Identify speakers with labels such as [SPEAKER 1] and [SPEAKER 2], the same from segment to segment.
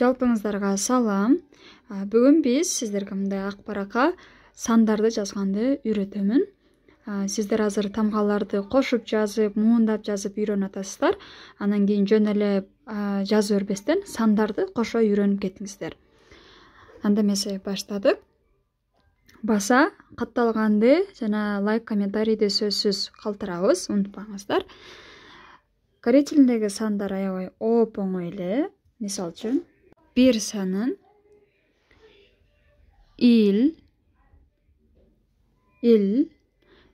[SPEAKER 1] Жалпыңыздарга салам. Бүгүн биз сиздерге мындай акпаратка сандарды жазганды үйрөтөмүн. Сиздер азыр тамгаларды кошуп жазып, муундап жазып үйрөнүп атасыздар. Анан кийин жөн эле жазып бербестен сандарды кошо үйрөнүп кетиңиздер. Анда эмесе баштадык. Баса катталганды жана лайк, комментарийди сөзсүз калтырабыз, унутпаңыздар. Корей тилиндеги сандар аябай оп оңой эле. Мисал үчүн, 1 санын ил.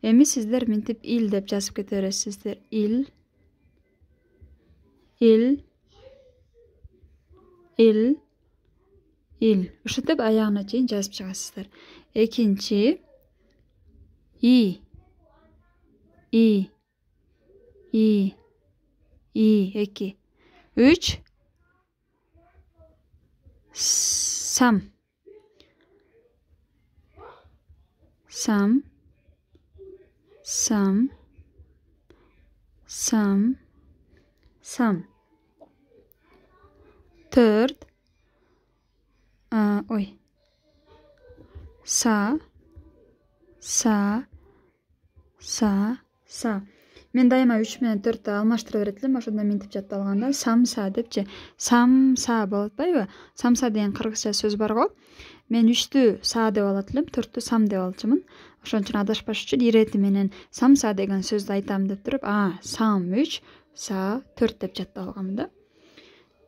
[SPEAKER 1] Эми сиздер минтип ил деп жазып кете бересиздер. Ил. Ушинтип аягына чейин жазып чыгасыздар. Экинчи и. Эки. 3 сам. Төрт. Са. Мен дайыма 3 менен 4тү алмаштыра берет элем, ошондо минтип жатталганда самса депчи. Самса болот атпайбы? Самса деген кыргызча сөз бар го. Мен 3тү са деп алат элем, 4тү сам деп алчумун. Ошон үчүн адашпаш үчүн ирети менен самса деген сөздү айтам деп туруп, сам 3, са 4 деп жатталгам да.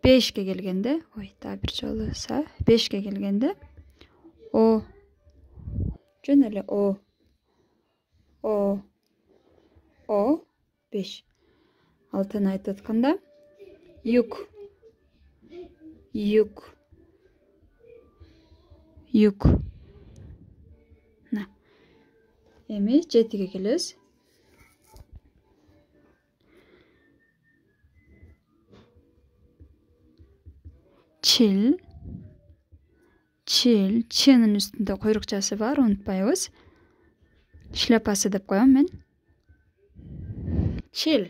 [SPEAKER 1] 5ке келгенде, бир жолу са, 5ке келгенде о. Жөн эле о. 5. Алтын айтып атканда юк. Эми 7ге келебиз. Чил. Чынын үстүндө койрукчасы бар, унутпайбыз. Шляпасы деп коем мен. Чил.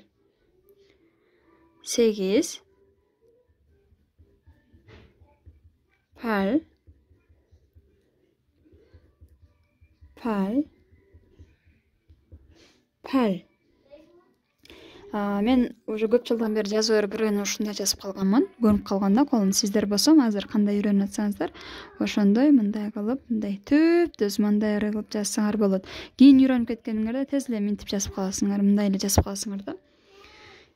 [SPEAKER 1] 8. Пал. Мен уже көп жылдан бери жазып берип бирөөнү ушундай жазып калганмын. Көнүп калганда колум. Сиздер болсо азыр кандай үйрөнүп атсаңыздар, ошондой мындай кылып, мындай түп-түз мындай кылып жазсаңар болот. Кийин үйрөнүп кеткениңерде тез эле минтип жазып каласыңар, мындай эле жазып каласыңар да.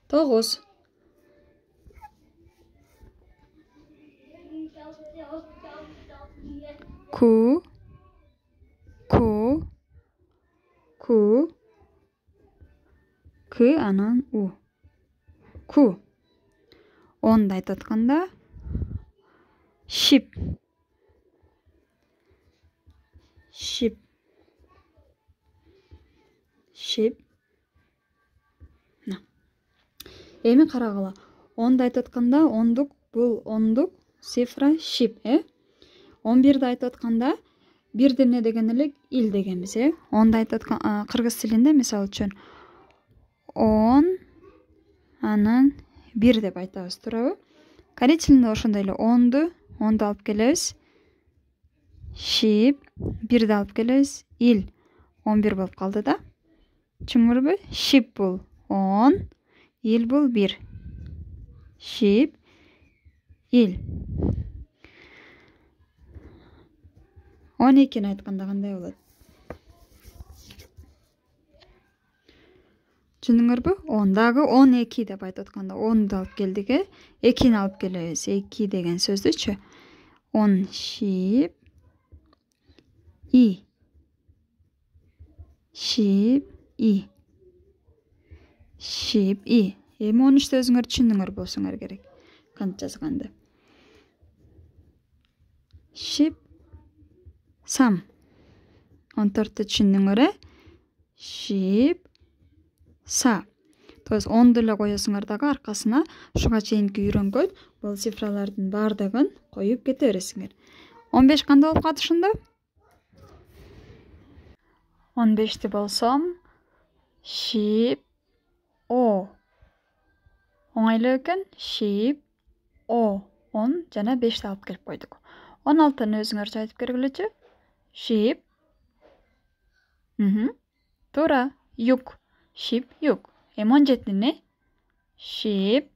[SPEAKER 1] 9. Ку. К анан у. Ку. 10ду айтып атканда шип. Эми карагыла. 10ду айтып атканда бул ондук цифра шип, 11ди айтып атканда бирди эмне деген элек ил дегенбиз, 10ду айтып аткан кыргыз тилинде мисалы үчүн 10 анан 1 деп айтабыз, туурабы? Корей тилинде ошондой эле 10ду алып келебиз. Шип, 1ди алып келебиз. Ил 11 болуп калды да. Түшүндүңөрбү? Шип бул 10, ил бул 1. Шип, ил. 12-ни айтканда кандай болот? Түшүндүңөрбү? 10 дагы 12 деп айтып атканда 10ду алып келдик, 2-ни алып келебиз. 2 деген сөздүчү. 10 шип и. Эми 13-тү өзүңөр түшүндүңөр болсоңор керек. Кантип жазганды? Шип сам. 14-тү түшүндүңөр, Шип са. То есть 10ду эле коесуңар дагы аркасына ушуга чейинки үйрөнгөн бул цифралардын баардыгын коюп кете бересиңер. 15 кандай болуп калат ушунда? 15-ти болсом шип о. Оңойлуу экен. Шип о. 10 жана 5 алып келип койдук. 16-ны өзүңөрчө айтып бергилечи. Sheep. Туура. Юк. Sheep, юк. Эми 17-ни. Sheep.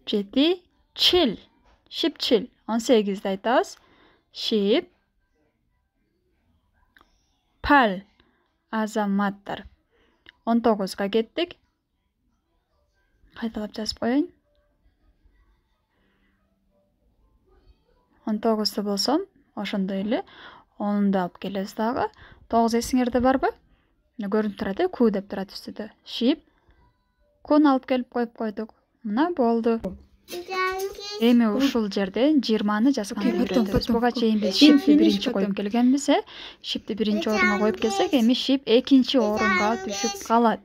[SPEAKER 1] 7. Chill. Sheep chill. 18-ди айтабыз. Sheep. Pal. Азаматтар. 19-га кеттик. Кайталап жазып коеюн. 19-ду болсом, ошондой эле 10-ду алып келебиз дагы. 9 эсиңерде барбы? Көрүнүп турат, ку деп турат үстүдө. Sheep. Кун алып келип коюп койдук. Мына болду. Эми ушул жерде 20-ны жазганды үйрөнөбүз. Буга чейин биз sheep'ти биринчи коюп келгенбиз, sheep'ти биринчи орунга коюп келсек, эми sheep экинчи орунга түшүп калат.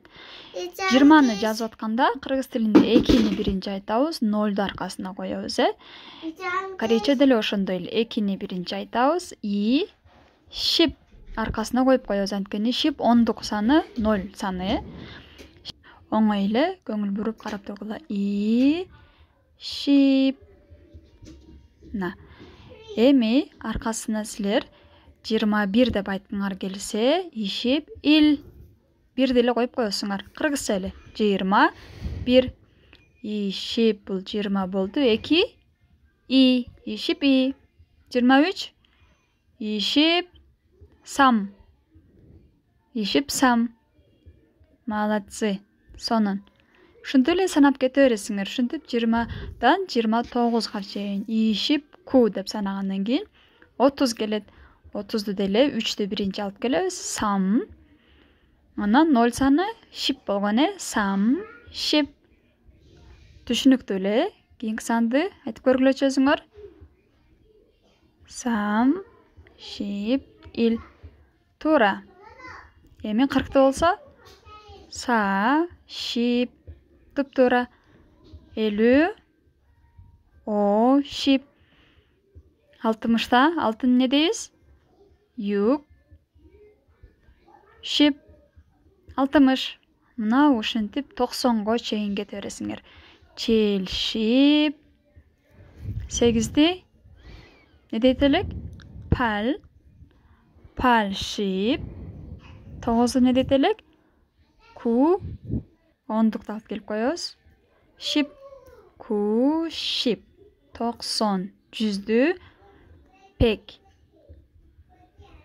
[SPEAKER 1] 20-ны жазып атканда кыргыз тилинде 2-ни биринчи айтабыз, 0-ду аркасына коебуз, Корейче деле ошондой эле 2-ни биринчи айтабыз, sheep аркасына коюп коебуз, анткени sheep 10-дук саны 0 саны, Оңой эле көңүл буруп карап тургула. Sheep. Эми аркасына силер 21 деп айткыңар келсе, sheep il. Бир деле коюп коесуңар. Кыргызча эле. 21. Sheep бул 20 болду. 2. Sheep i. 23. Sheep sam. Sheep sam. Молодцы. Сонун. Ушинтип эле санап кете бересиңер. Ушинтип 20-дан 29-га чейин sheep ку деп санагандан кийин 30 келет. 30-ду деле 3-тү биринчи алып келебиз. Sam. Анан 0 саны sheep болгон, Sam sheep. Түшүнүктүү эле. Кийинки санды айтып көргүлөчү өзүңөр. Sam sheep il. Туура. Эми 40-ты болсо Sa sheep. Туп-туура. 50. O sheep. 60-та алтын не дейбиз? Юк. Sheep. 60. Мына ушинтип 90го чейин кете бересиңер. Chill sheep. 8-ди не дейт элек? Pal. Pal sheep. 9-ду не дейт элек? Ку. 10-дукту алып келип коебуз. Sheep. Ку sheep. 90. 100-дү peg.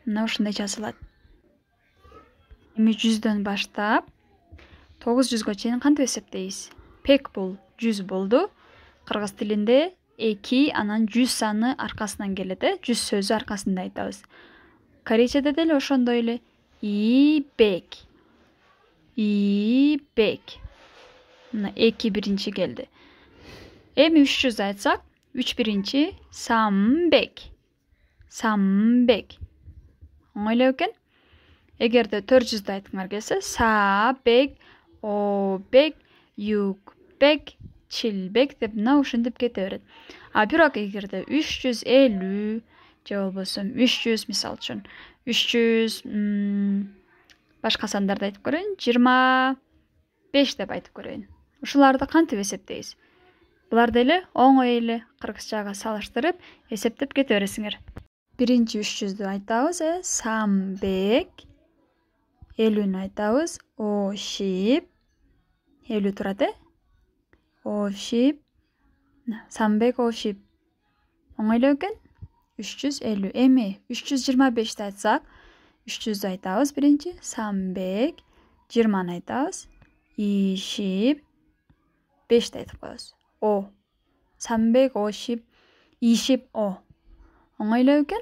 [SPEAKER 1] Мына ушундай жазылат. Эми 100-дөн баштап 900-гө чейин кантип эсептейбиз? Peg бул 100 болду. Кыргыз тилинде 2, анан 100 саны аркасынан келет, 100 сөзү аркасында айтабыз. Корейчеде деле ошондой эле. Beg. Beg. Мына 2 биринчи келди. Эми 300 айтсак, 3 биринчи some beg. Some beg. Оңой эле экен. Эгерде 400-дү айткыңар келсе, sa beg, o beg, юк beg, chill beg деп мына ушинтип кете берет. А бирок эгерде 350 же болбосо 300 мисалы үчүн 300 башка сандарды айтып көрөйүн. 25 деп айтып көрөйүн. Ушуларды кантип эсептейбиз? Булар деле оңой эле кыргызчага салыштырып эсептеп кете бересиңер. Биринчи 300-дү айтабыз, some beg. 50-нү айтабыз, o sheep. 50 турат, o sheep. Some beg, o sheep. Оңой эле экен. 350. Эми 325-ди айтсак, 300-дү айтабыз биринчи, some beg. 20-ны айтабыз, sheep. 5-ди айтып коебуз. O. Some beg, o sheep. Sheep, o. Оңой эле экен.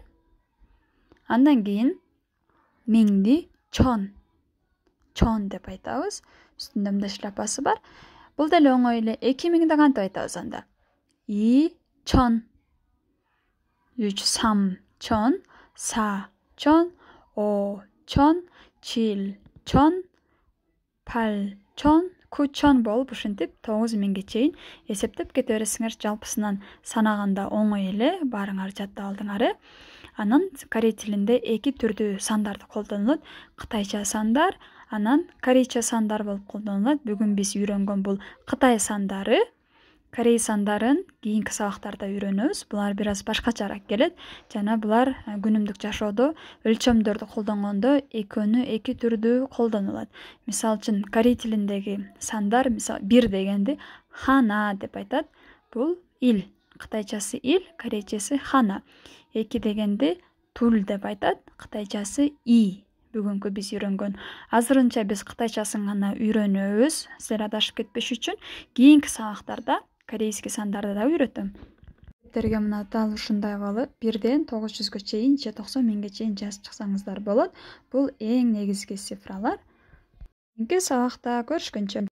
[SPEAKER 1] Андан кийин 1000-ди чон. Чон деп айтабыз. Үстүндө мындай шляпасы бар. Бул деле оңой эле. 2000-ди кантип айтабыз анда? Чон. 3 сам чон, sa чон, o чон, chill чон, pal чон, ку чон болуп ушинтип 9000-ге чейин эсептеп кете бересиңер. Жалпысынан санаганда оңой эле, баарыңар жаттап алдыңар. Анан корей тилинде 2 түрдүү сандарды колдонулат. Кытайча сандар, анан корейче сандар болуп колдонулат. Бүгүн биз үйрөнгөн бул Кытай сандары. корей сандарын кийинки сабактарда үйрөнөбүз. Булар бир аз башкачараак келет. Жана булар күнүмдүк жашоодо өлчөмдөрдү колдонгондо экөөнү эки түрдүү колдонулат. Мисалы үчүн корей тилиндеги сандар, мисалы 1 дегенди хана деп айтат. Бул ил. Кытайчасы ил, корейчеси хана. 2 дегенди тул деп айтат. Кытайчасы и. Бүгүнкү биз үйрөнгөн. Азырынча биз кытайчасын гана үйрөнөбүз. Силер адашып кетпеш үчүн кийинки сабактарда корейский сандарды да үйрөтөм. Силерге мына дал ушундай болот. 1ден 900га чейин же 90 миңге чейин жазып чыксаңыздар болот. Бул эң негизги цифралар. Кийинки сабакта көрүшкөнчө.